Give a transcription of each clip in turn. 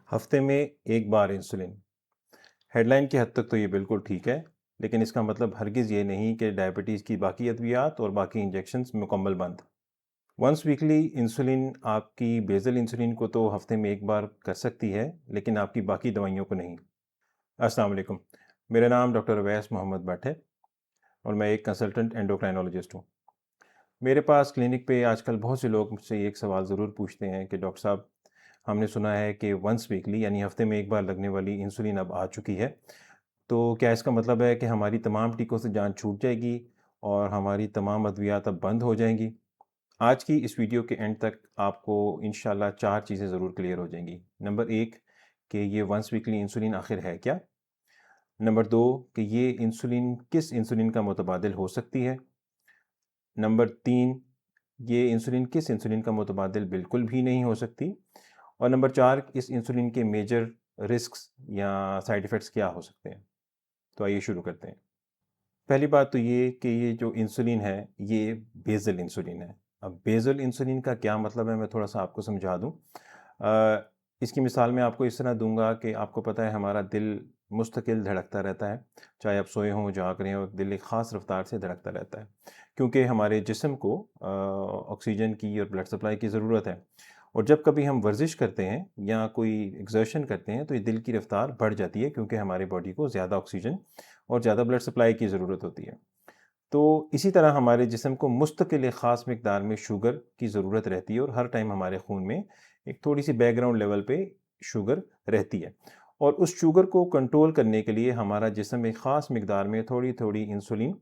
हफ्ते में एक बार इंसुलिन। हेडलाइन की हद तक तो ये बिल्कुल ठीक है, लेकिन इसका मतलब हरगिज़ ये नहीं कि डायबिटीज़ की बाकी अद्वियात और बाकी इंजेक्शंस मुकम्मल बंद। वंस वीकली इंसुलिन आपकी बेसल इंसुलिन को तो हफ्ते में एक बार कर सकती है, लेकिन आपकी बाकी दवाइयों को नहीं। अस्सलाम वालेकुम। मेरा नाम डॉक्टर अवैस मोहम्मद भट्ट है और मैं एक कंसल्टेंट एंडोक्राइनोलॉजिस्ट हूँ। मेरे पास क्लिनिक पे आजकल बहुत से लोग मुझसे एक सवाल ज़रूर पूछते हैं कि डॉक्टर साहब, हमने सुना है कि वंस वीकली यानी हफ्ते में एक बार लगने वाली इंसुलिन अब आ चुकी है, तो क्या इसका मतलब है कि हमारी तमाम टीकों से जान छूट जाएगी और हमारी तमाम अद्वियात अब बंद हो जाएंगी? आज की इस वीडियो के एंड तक आपको इंशाल्लाह 4 चीज़ें ज़रूर क्लियर हो जाएंगी। नंबर 1 कि ये वंस वीकली इंसुलिन आखिर है क्या? नंबर 2 कि ये इंसुलिन किस इंसुलिन का मुतबादिल हो सकती है? नंबर 3 ये इंसुलिन किस इंसुलिन का मुतबादिल बिल्कुल भी नहीं हो सकती? और नंबर 4 इस इंसुलिन के मेजर रिस्क्स या साइड इफ़ेक्ट्स क्या हो सकते हैं? तो आइए शुरू करते हैं। पहली बात तो ये कि ये जो इंसुलिन है, ये बेसल इंसुलिन है। अब बेसल इंसुलिन का क्या मतलब है, मैं थोड़ा-सा आपको समझा दूँ। इसकी मिसाल मैं आपको इस तरह दूँगा कि आपको पता है हमारा दिल मुस्तकिल धड़कता रहता है। चाहे आप सोए हों, जाग रहे हों, दिल एक ख़ास रफ़्तार से धड़कता रहता है। क्योंकि हमारे जिस्म को ऑक्सीजन की और ब्लड सप्लाई की ज़रूरत है। और जब कभी हम वर्जिश करते हैं या कोई एक्सर्शन करते हैं, तो ये दिल की रफ़्तार बढ़ जाती है क्योंकि हमारी बॉडी को ज़्यादा ऑक्सीजन और ज़्यादा ब्लड सप्लाई की ज़रूरत होती है। तो इसी तरह हमारे जिस्म को मुस्तकिल एक ख़ास मिकदार में शुगर की ज़रूरत रहती है और हर टाइम हमारे खून में एक थोड़ी-सी बैकग्राउंड लेवल पे शुगर रहती है। और उस शुगर को कंट्रोल करने के लिए हमारा जिस्म एक ख़ास मिकदार में थोड़ी-थोड़ी इंसुलिन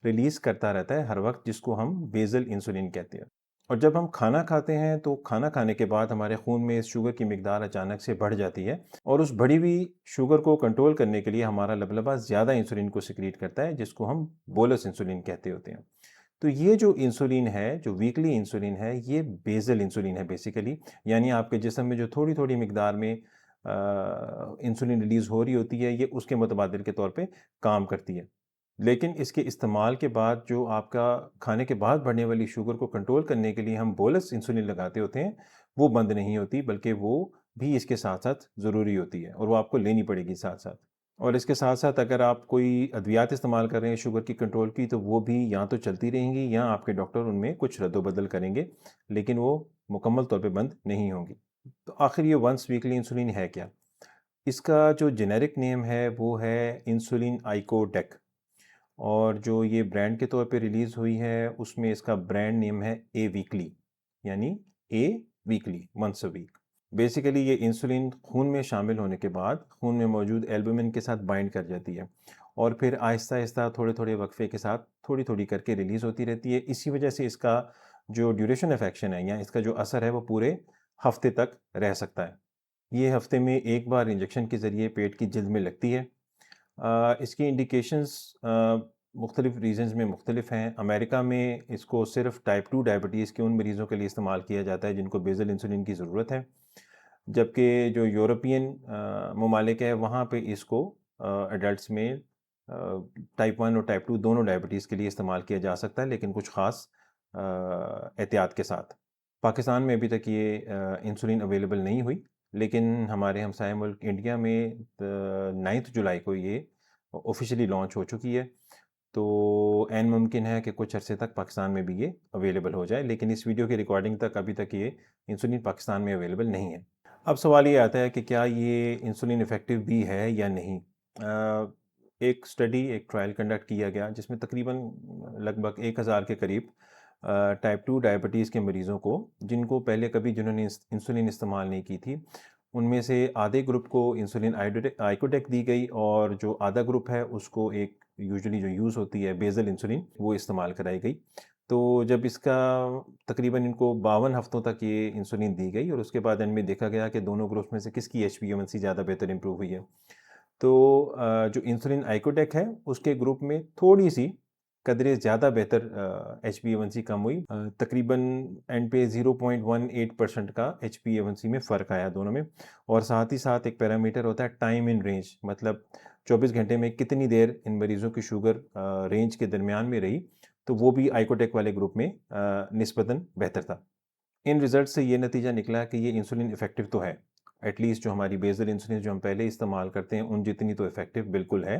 रिलीज़ करता रहता है हर वक़्त, जिसको हम बेसल इंसुलिन कहते हैं। और जब हम खाना खाते हैं तो खाना खाने के बाद हमारे खून में इस शुगर की मिकदार अचानक से बढ़ जाती है और उस बढ़ी हुई शुगर को कंट्रोल करने के लिए हमारा लबलबा ज़्यादा इंसुलिन को सिक्रीट करता है, जिसको हम बोलस इंसुलिन कहते होते हैं। तो ये जो इंसुलिन है, जो वीकली इंसुलिन है, ये बेसल इंसुलिन है बेसिकली। यानी आपके जिस्म में जो थोड़ी-थोड़ी मिकदार में इंसुलिन रिलीज़ हो रही होती है, ये उसके मुतबादिल के तौर पे काम करती है। लेकिन इसके इस्तेमाल के बाद जो आपका खाने के बाद बढ़ने वाली शुगर को कंट्रोल करने के लिए हम बोलस इंसुलिन लगाते होते हैं, वो बंद नहीं होती, बल्कि वो भी इसके साथ-साथ ज़रूरी होती है और वो आपको लेनी पड़ेगी साथ-साथ। और इसके साथ-साथ अगर आप कोई अद्वियात इस्तेमाल कर रहे हैं शुगर की कंट्रोल की, तो वो भी या तो चलती रहेंगी या आपके डॉक्टर उनमें कुछ रद्द-बदल करेंगे, लेकिन वो मुकम्मल तौर पे बंद नहीं होंगी। तो आखिर ये वंस वीकली इंसुलिन है क्या? इसका जो जेनेरिक नेम है, वो है इंसुलिन आइकोडेक। और जो ये ब्रांड के तौर पे रिलीज़ हुई है, उसमें इसका ब्रांड नेम है ए वीकली, यानी a weekly, once a week. Basically ये इंसुलिन खून में शामिल होने के बाद खून में मौजूद एल्बुमिन के साथ बाइंड कर जाती है और फिर आहिस्ता-आहिस्ता थोड़े-थोड़े वक्फे के साथ थोड़ी-थोड़ी करके रिलीज़ होती रहती है। इसी वजह से इसका जो ड्यूरेशन ऑफ एक्शन है या इसका जो असर है, वो पूरे हफ़्ते तक रह सकता है। ये हफ़्ते में एक बार इंजेक्शन के ज़रिए पेट की जिल्द में लगती है। इसकी इंडिकेशंस मुख्तलिफ़ रीजन्स में मुख्तलिफ हैं। अमेरिका में इसको सिर्फ टाइप 2 डायबिटीज़ के उन मरीज़ों के लिए इस्तेमाल किया जाता है जिनको बेसल इंसुलिन की ज़रूरत है। जबकि जो यूरोपियन ममालिक है, वहाँ पे इसको एडल्ट्स में टाइप 1 और टाइप 2 दोनों डायबिटीज़ के लिए इस्तेमाल किया जा सकता है, लेकिन कुछ ख़ास एहतियात के साथ। पाकिस्तान में अभी तक ये इंसुलिन अवेलेबल नहीं हुई, लेकिन हमारे हमसाया मुल्क इंडिया में 9 जुलाई को ये ऑफ़िशियली लॉन्च हो चुकी है। तो ऐन मुमकिन है कि कुछ अरसे तक पाकिस्तान में भी ये अवेलेबल हो जाए, लेकिन इस वीडियो की रिकॉर्डिंग तक अभी तक ये इंसुलिन पाकिस्तान में अवेलेबल नहीं है। अब सवाल ये आता है कि क्या ये इंसुलिन इफ़ेक्टिव भी है या नहीं? एक स्टडी, एक ट्रायल कंडक्ट किया गया जिसमें तकरीबन लगभग 1000 के करीब टाइप 2 डायबिटीज़ के मरीज़ों को, जिनको पहले कभी जिन्होंने इंसुलिन इस्तेमाल नहीं की थी, उनमें से आधे ग्रुप को इंसुलिन आइकोटेक दी गई और जो आधा ग्रुप है उसको एक यूजुअली जो यूज़ होती है बेसल इंसुलिन, वो इस्तेमाल कराई गई। तो जब इसका तकरीबन इनको 52 हफ्तों तक ये इंसुलिन दी गई और उसके बाद इनमें देखा गया कि दोनों ग्रुप्स में से किसकी एचबीएवंसी ज़्यादा बेहतर इम्प्रूव हुई है। तो जो इंसुलिन आइकोटेक है, उसके ग्रुप में थोड़ी-सी कदरे ज़्यादा बेहतर एचबीएवंसी कम हुई। तकरीबन एंड पे 0.18% का एचबीएवंसी में फ़र्क आया दोनों में। और साथ ही साथ एक पैरामीटर होता है टाइम इन रेंज, मतलब 24 घंटे में कितनी देर इन मरीज़ों की शुगर रेंज के दरमियान में रही, तो वो भी आइकोटेक वाले ग्रुप में निस्बतन बेहतर था। इन रिज़ल्ट से ये नतीजा निकला कि ये इंसुलिन इफ़ेक्टिव तो है, एटलीस्ट जो हमारी बेसल इंसुलिन जो हम पहले इस्तेमाल करते हैं उन जितनी तो इफ़ेक्टिव बिल्कुल है।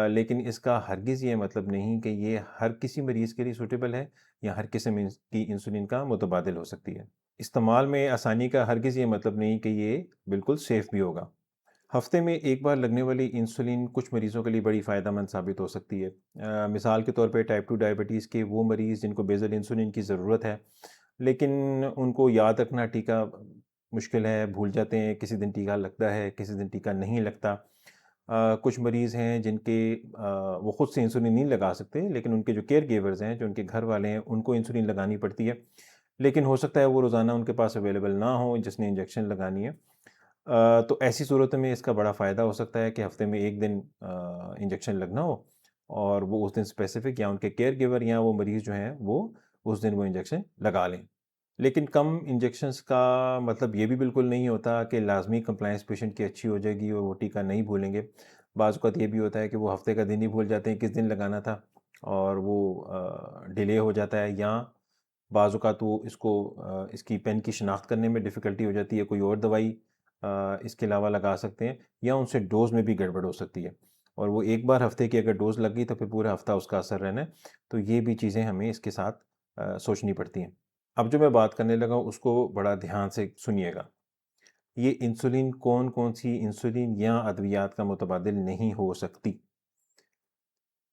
लेकिन इसका हरगिज़ ये मतलब नहीं कि ये हर किसी मरीज़ के लिए सूटेबल है या हर किस्म की इंसुलिन का मुतबादिल हो सकती है। इस्तेमाल में आसानी का हरगिज़ ये मतलब नहीं कि ये बिल्कुल सेफ़ भी होगा। हफ्ते में एक बार लगने वाली इंसुलिन कुछ मरीज़ों के लिए बड़ी फ़ायदेमंद साबित हो सकती है। मिसाल के तौर पे टाइप 2 डायबिटीज़ के वो मरीज़ जिनको बेसल इंसुलिन की ज़रूरत है, लेकिन उनको याद रखना टीका मुश्किल है, भूल जाते हैं, किसी दिन टीका लगता है, किसी दिन टीका नहीं लगता। कुछ मरीज़ हैं जिनके वो खुद से इंसुलिन नहीं लगा सकते, लेकिन उनके जो केयर गिवर्स हैं, जो उनके घर वाले हैं, उनको इंसुलिन लगानी पड़ती है। लेकिन हो सकता है वो रोज़ाना उनके पास अवेलेबल ना हो जिसने इंजेक्शन लगानी है। तो ऐसी सूरत में इसका बड़ा फ़ायदा हो सकता है कि हफ़्ते में 1 दिन इंजेक्शन लगना हो और वो उस दिन स्पेसिफ़िक या उनके केयर गिवर या वो मरीज़ जो हैं, वो उस दिन वो इंजेक्शन लगा लें। लेकिन कम इंजेक्शंस का मतलब ये भी बिल्कुल नहीं होता कि लाज़मी कंप्लायंस पेशेंट की अच्छी हो जाएगी और वो टीका नहीं भूलेंगे। बाज़ औक़ात ये भी होता है कि वो हफ़्ते का दिन ही भूल जाते हैं किस दिन लगाना था और वो डिले हो जाता है या बाज़ औक़ात वो इसकी पेन की शिनाख्त करने में डिफ़िकल्टी हो जाती है, कोई और दवाई इसके अलावा लगा सकते हैं या उनसे डोज़ में भी गड़बड़ हो सकती है और वो एक बार हफ़्ते की अगर डोज़ लग गई तो फिर पूरा हफ़्ता उसका असर रहना है। तो ये भी चीज़ें हमें इसके साथ सोचनी पड़ती हैं। अब जो मैं बात करने लगा हूँ उसको बड़ा ध्यान से सुनिएगा। ये इंसुलिन कौन-कौन सी इंसुलिन या अद्वियात का मुतबादिल नहीं हो सकती।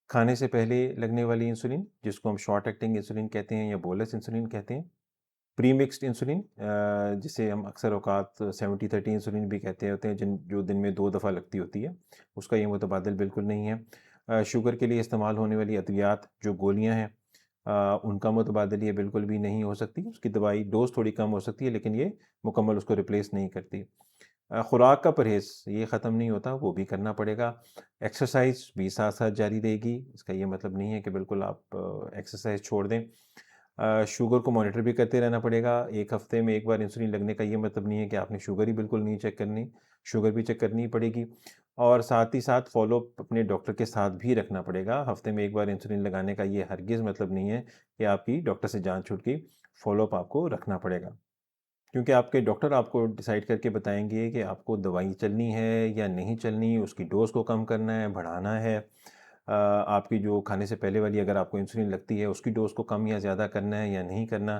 खाने से पहले लगने वाली इंसुलिन जिसको हम शॉर्ट एक्टिंग इंसुलिन कहते हैं या बोलस इंसुलिन कहते हैं। प्री-मिक्स्ड इंसुलिन जिसे हम अक्सर औक़ात 70-30 इंसुलिन भी कहते होते हैं जो दिन में 2 दफ़ा लगती होती है, उसका ये मुतबादिल बिल्कुल नहीं है। शुगर के लिए इस्तेमाल होने वाली अद्वियात जो गोलियाँ हैं उनका मुतबादिल ये बिल्कुल भी नहीं हो सकती। उसकी दवाई डोज़ थोड़ी कम हो सकती है लेकिन ये मुकम्मल उसको रिप्लेस नहीं करती। खुराक का परहेज़ ये ख़त्म नहीं होता, वो भी करना पड़ेगा। एक्सरसाइज़ भी साथ-साथ जारी रहेगी। इसका ये मतलब नहीं है कि बिल्कुल आप एक्सरसाइज़ छोड़ दें। शुगर को मॉनिटर भी करते रहना पड़ेगा। 1 हफ़्ते में 1 बार इंसुलिन लगने का ये मतलब नहीं है कि आपने शुगर ही बिल्कुल नहीं चेक करनी, शुगर भी चेक करनी पड़ेगी और साथ ही साथ फ़ॉलो-अप अपने डॉक्टर के साथ भी रखना पड़ेगा। हफ़्ते में 1 बार इंसुलिन लगाने का ये हरगिज़ मतलब नहीं है कि आपकी डॉक्टर से जान छूट गई, फ़ॉलो-अप आपको रखना पड़ेगा। क्योंकि आपके डॉक्टर आपको डिसाइड करके बताएँगे कि आपको दवाई चलनी है या नहीं चलनी, उसकी डोज़ को कम करना है, बढ़ाना है। आपकी जो खाने से पहले वाली अगर आपको इंसुलिन लगती है, उसकी डोज़ को कम या ज़्यादा करना है या नहीं करना।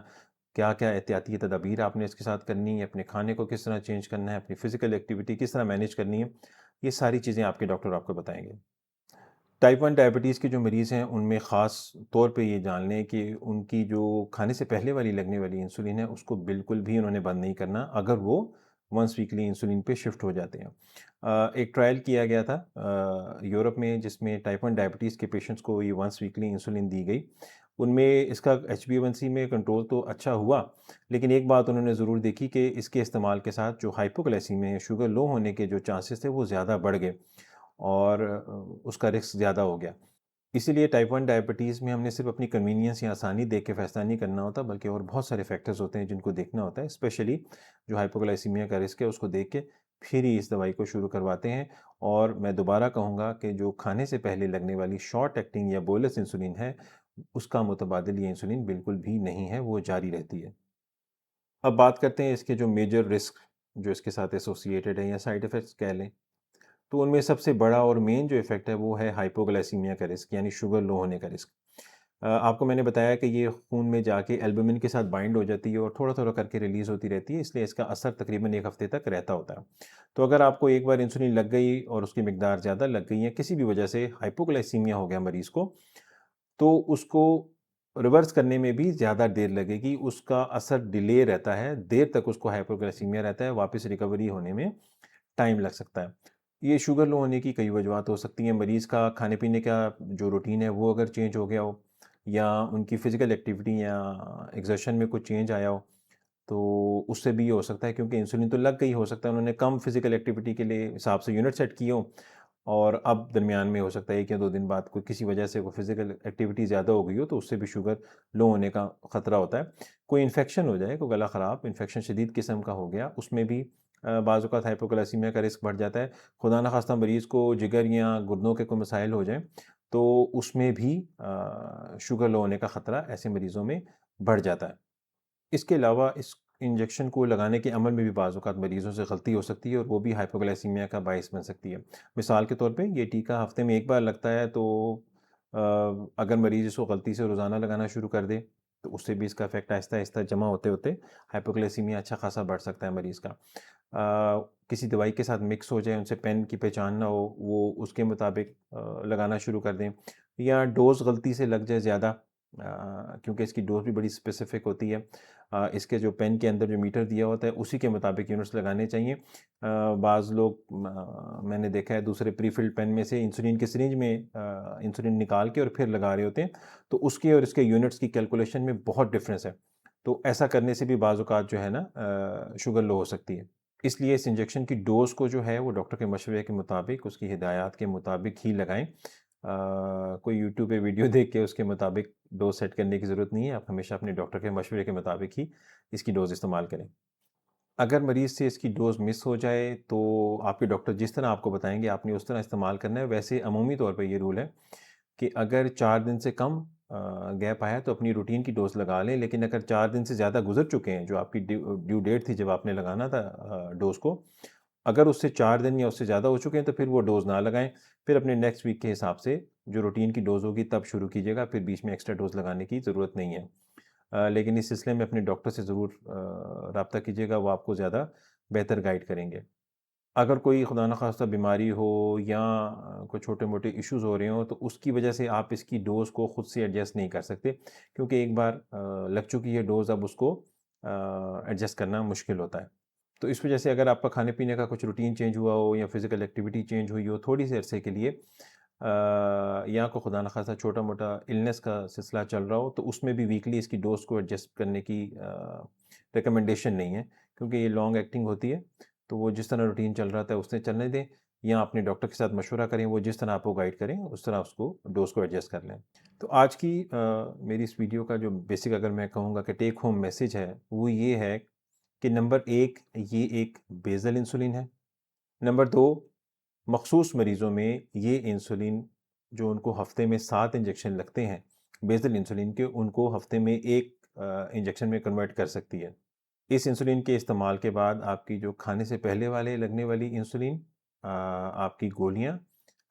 क्या-क्या एहतियाती तदाबीर आपने इसके साथ करनी है, अपने खाने को किस तरह चेंज करना है, अपनी फ़िज़िकल एक्टिविटी किस तरह मैनेज करनी है, ये सारी चीज़ें आपके डॉक्टर आपको बताएँगे। टाइप 1 डायबिटीज़ के जो मरीज़ हैं, उनमें ख़ास तौर पे ये जान लें कि उनकी जो खाने से पहले वाली लगने वाली इंसुलिन है, उसको बिल्कुल भी उन्होंने बंद नहीं करना, अगर वो वंस वीकली इंसुलिन पे शिफ्ट हो जाते हैं। एक ट्रायल किया गया था यूरोप में जिसमें टाइप 1 डायबिटीज़ के पेशेंट्स को ये वंस वीकली इंसुलिन दी गई। उनमें इसका एचबीएवन सी में कंट्रोल तो अच्छा हुआ, लेकिन एक बात उन्होंने ज़रूर देखी कि इसके इस्तेमाल के साथ जो हाइपोग्लाइसीमिया या शुगर लो होने के जो चांसेस थे, वो ज़्यादा बढ़ गए और उसका रिस्क ज़्यादा हो गया। इसीलिए टाइप 1 डायबिटीज़ में हमने सिर्फ़ अपनी कन्वीनियंस या आसानी देख के फ़ैसला नहीं करना होता, बल्कि और बहुत सारे फैक्टर्स होते हैं जिनको देखना होता है। स्पेशली जो हाइपोग्लाइसीमिया का रिस्क है, उसको देख के फिर ही इस दवाई को शुरू करवाते हैं और मैं दोबारा कहूँगा कि जो खाने से पहले लगने वाली शॉर्ट एक्टिंग या बोलस इंसुलिन है, उसका मुतबादिल ये इंसुलिन बिल्कुल भी नहीं है, वो जारी रहती है। अब बात करते हैं इसके जो मेजर रिस्क जो इसके साथ एसोसिएटेड है या साइड इफ़ेक्ट्स कह लें। तो उनमें सबसे बड़ा और मेन जो इफ़ेक्ट है वो है हाइपोग्लाइसीमिया का रिस्क यानी शुगर लो होने का रिस्क। आपको मैंने बताया कि ये खून में जाके एल्बुमिन के साथ बाइंड हो जाती है और थोड़ा-थोड़ा करके रिलीज़ होती रहती है, इसलिए इसका असर तकरीबन 1 हफ़्ते तक रहता होता है। तो अगर आपको एक बार इंसुलिन लग गई और उसकी मिकदार ज़्यादा लग गई है, किसी भी वजह से हाइपोग्लाइसीमिया हो गया मरीज़ को, तो उसको रिवर्स करने में भी ज़्यादा देर लगेगी, उसका असर डिले रहता है, देर तक उसको हाइपोग्लाइसीमिया रहता है, वापस रिकवरी होने में टाइम लग सकता है। ये शुगर लो होने की कई वजूहत हो सकती हैं। मरीज़ का खाने-पीने का जो रूटीन है वो अगर चेंज हो गया हो या उनकी फ़िज़िकल एक्टिविटी या एक्सर्शन में कुछ चेंज आया हो, तो उससे भी ये हो सकता है क्योंकि इंसुलिन तो लग गई, हो सकता है उन्होंने कम फ़िज़िकल एक्टिविटी के लिए हिसाब से यूनिट सेट किए हों और अब दरमियान में हो सकता है 1 या 2 दिन बाद कोई किसी वजह से वो फ़िज़िकल एक्टिविटी ज़्यादा हो गई हो, तो उससे भी शुगर लो होने का ख़तरा होता है। कोई इन्फेक्शन हो जाए, कोई गला ख़राब, इन्फेक्शन शदीद किस्म का हो गया, उसमें भी बाज़ औक़ात हाइपोग्लाइसीमिया का रिस्क बढ़ जाता है। खुदा न ख़ास्ता मरीज़ को जिगर या गुर्दों के कोई मसाइल हो जाएँ, तो उसमें भी शुगर लो होने का ख़तरा ऐसे मरीज़ों में बढ़ जाता है। इसके अलावा इस इंजेक्शन को लगाने के अमल में भी बाज़ औक़ात मरीज़ों से गलती हो सकती है और वो भी हाइपोग्लाइसीमिया का बाइस बन सकती है। मिसाल के तौर पे ये टीका हफ़्ते में 1 बार लगता है तो अगर मरीज़ इसको गलती से रोज़ाना लगाना शुरू कर दे तो उससे भी इसका इफ़ेक्ट आहिस्ता-आहिस्ता जमा होते-होते हाइपोग्लाइसीमिया अच्छा खासा बढ़ सकता है मरीज़ का। किसी दवाई के साथ मिक्स हो जाए, उनसे पेन की पहचान ना हो, वो उसके मुताबिक लगाना शुरू कर दें या डोज़ गलती से लग जाए ज़्यादा, क्योंकि इसकी डोज़ भी बड़ी स्पेसिफ़िक होती है। इसके जो पेन के अंदर जो मीटर दिया होता है उसी के मुताबिक यूनिट्स लगाने चाहिए। बाज़ लोग मैंने देखा है दूसरे प्री-फ़िल्ड पेन में से इंसुलिन की सिरिंज में इंसुलिन निकाल के और फिर लगा रहे होते हैं, तो उसके और इसके यूनिट्स की कैलकुलेशन में बहुत डिफ़रेंस है। तो ऐसा करने से भी बाज़ औक़ात जो है ना शुगर लो हो सकती है। इसलिए इस इंजेक्शन की डोज़ को जो है वो डॉक्टर के मशवरे के मुताबिक, उसकी हिदायत के मुताबिक ही लगाएँ। कोई यूट्यूब पे वीडियो देख के उसके मुताबिक डोज़ सेट करने की ज़रूरत नहीं है। आप हमेशा अपने डॉक्टर के मशवरे के मुताबिक ही इसकी डोज़ इस्तेमाल करें। अगर मरीज़ से इसकी डोज़ मिस हो जाए तो आपके डॉक्टर जिस तरह आपको बताएँगे आपने उस तरह इस्तेमाल करना है। वैसे अमूमी तौर पे ये रूल है कि अगर 4 दिन से कम गैप आया तो अपनी रूटीन की डोज़ लगा लें, लेकिन अगर 4 दिन से ज़्यादा गुज़र चुके हैं, जो आपकी ड्यू डेट थी जब आपने लगाना था डोज़ को, अगर उससे 4 दिन या उससे ज़्यादा हो चुके हैं तो फिर वो डोज़ ना लगाएँ। फिर अपने नेक्स्ट वीक के हिसाब से जो रूटीन की डोज़ होगी तब शुरू कीजिएगा, फिर बीच में एक्स्ट्रा डोज़ लगाने की ज़रूरत नहीं है। लेकिन इस सिलसिले में अपने डॉक्टर से ज़रूर राब्ता कीजिएगा, वो आपको ज़्यादा बेहतर गाइड करेंगे। अगर कोई खुदा न ख़ास्ता बीमारी हो या कोई छोटे-मोटे इश्यूज़ हो रहे हों, तो उसकी वजह से आप इसकी डोज़ को खुद से एडजस्ट नहीं कर सकते, क्योंकि एक बार लग चुकी है डोज़, अब उसको एडजस्ट करना मुश्किल होता है। तो इस वजह से अगर आपका खाने-पीने का कुछ रूटीन चेंज हुआ हो या फ़िज़िकल एक्टिविटी चेंज हुई हो थोड़ी-से अरसे के लिए, या कोई खुदा न ख़ास्ता छोटा-मोटा इलनेस का सिलसिला चल रहा हो, तो उसमें भी वीकली इसकी डोज़ को एडजस्ट करने की रिकमेंडेशन नहीं है, क्योंकि ये लॉन्ग एक्टिंग होती है। तो वो जिस तरह रूटीन चल रहा था उससे चलने दें, या अपने डॉक्टर के साथ मशवरा करें, वो जिस तरह आपको गाइड करें उस तरह उसको डोज़ को एडजस्ट कर लें। तो आज की मेरी इस वीडियो का जो बेसिक अगर मैं कहूँगा कि टेक होम मैसेज है, वो ये है कि नंबर 1 ये एक बेसल इंसुलिन है। नंबर 2 मख़सूस मरीज़ों में ये इंसुलिन जो उनको हफ़्ते में 7 इंजेक्शन लगते हैं बेसल इंसुलिन के, उनको हफ़्ते में 1 इंजेक्शन में कन्वर्ट कर सकती है। इस इंसुलिन के इस्तेमाल के बाद आपकी जो खाने से पहले वाले लगने वाली इंसुलिन, आपकी गोलियाँ,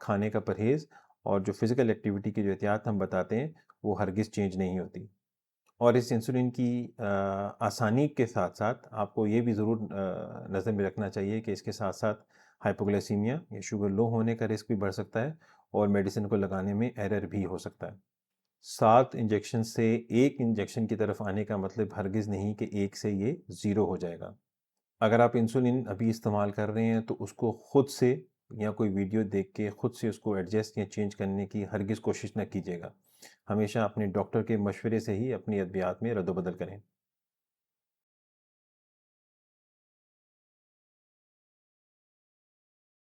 खाने का परहेज़ और जो फ़िज़िकल एक्टिविटी की जो एहतियात हम बताते हैं, वो हरगिज़ चेंज नहीं होती। और इस इंसुलिन की आसानी के साथ-साथ आपको ये भी ज़रूर नज़र में रखना चाहिए कि इसके साथ-साथ हाइपोग्लाइसीमिया या शुगर लो होने का रिस्क भी बढ़ सकता है और मेडिसिन को लगाने में एरर भी हो सकता है। 7 इंजेक्शन से 1 इंजेक्शन की तरफ आने का मतलब हरगिज़ नहीं कि 1 से ये 0 हो जाएगा। अगर आप इंसुलिन अभी इस्तेमाल कर रहे हैं तो उसको खुद से या कोई वीडियो देख के खुद से उसको एडजस्ट या चेंज करने की हरगिज़ कोशिश ना कीजिएगा। हमेशा अपने डॉक्टर के मशवरे से ही अपनी अद्वियात में रद्द-बदल करें।